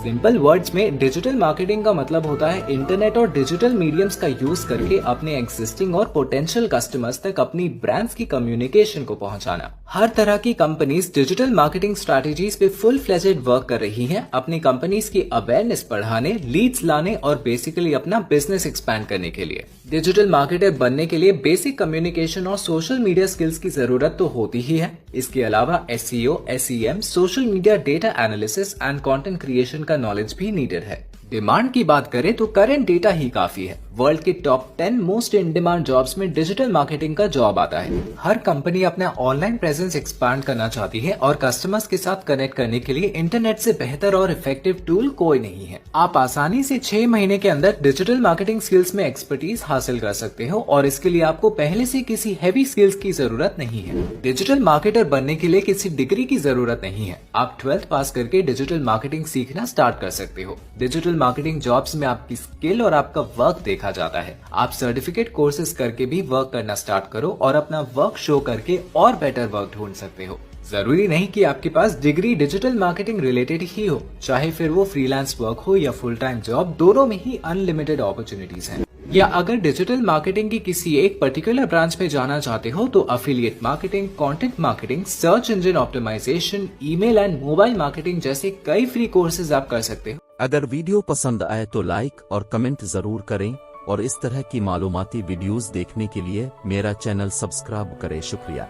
Simple words में digital marketing का मतलब होता है इंटरनेट और डिजिटल मीडियम्स का यूज करके अपने एग्जिस्टिंग और पोटेंशियल कस्टमर्स तक अपनी ब्रांड्स की कम्युनिकेशन को पहुंचाना। हर तरह की कंपनीज डिजिटल मार्केटिंग स्ट्रैटेजीज पे फुल फ्लेजेड वर्क कर रही हैं अपनी कंपनीज की अवेयरनेस बढ़ाने, लीड्स लाने और बेसिकली अपना बिजनेस एक्सपैंड करने के लिए। डिजिटल मार्केटर बनने के लिए बेसिक कम्युनिकेशन और सोशल मीडिया स्किल्स की जरूरत तो होती ही है। इसके अलावा SEO, SEM, social media data analysis and content creation का नॉलेज भी नीडेड है। डिमांड की बात करें तो करंट डेटा ही काफी है। वर्ल्ड के top 10 most in demand jobs में डिजिटल मार्केटिंग का जॉब आता है। हर कंपनी अपना ऑनलाइन प्रेजेंस एक्सपैंड करना चाहती है और कस्टमर्स के साथ कनेक्ट करने के लिए इंटरनेट से बेहतर और इफेक्टिव टूल कोई नहीं है। आप आसानी से 6 महीने के अंदर डिजिटल मार्केटिंग स्किल्स में एक्सपर्टीज हासिल कर सकते हो और इसके लिए आपको पहले से किसी हैवी स्किल्स की जरूरत नहीं है। डिजिटल मार्केटर बनने के लिए किसी डिग्री की जरूरत नहीं है। आप 12th पास करके डिजिटल मार्केटिंग सीखना स्टार्ट कर सकते हो। डिजिटल मार्केटिंग जॉब्स में आपकी स्किल और आपका वर्क देखा जाता है। आप सर्टिफिकेट कोर्सेज करके भी वर्क करना स्टार्ट करो और अपना वर्क शो करके और बेटर वर्क ढूंढ सकते हो। जरूरी नहीं कि आपके पास डिग्री डिजिटल मार्केटिंग रिलेटेड ही हो, चाहे फिर वो फ्रीलांस वर्क हो या फुल टाइम जॉब, दोनों में ही अनलिमिटेड अपॉर्चुनिटीज हैं। या अगर डिजिटल मार्केटिंग की किसी एक पर्टिकुलर ब्रांच में जाना चाहते हो तो affiliate marketing, content marketing, search engine optimisation, email and mobile marketing जैसे कई फ्री कोर्सेज आप कर सकते हो। अगर वीडियो पसंद आए तो लाइक और कमेंट जरूर करें और इस तरह की मालूमाती वीडियोस देखने के लिए मेरा चैनल सब्सक्राइब करें। शुक्रिया।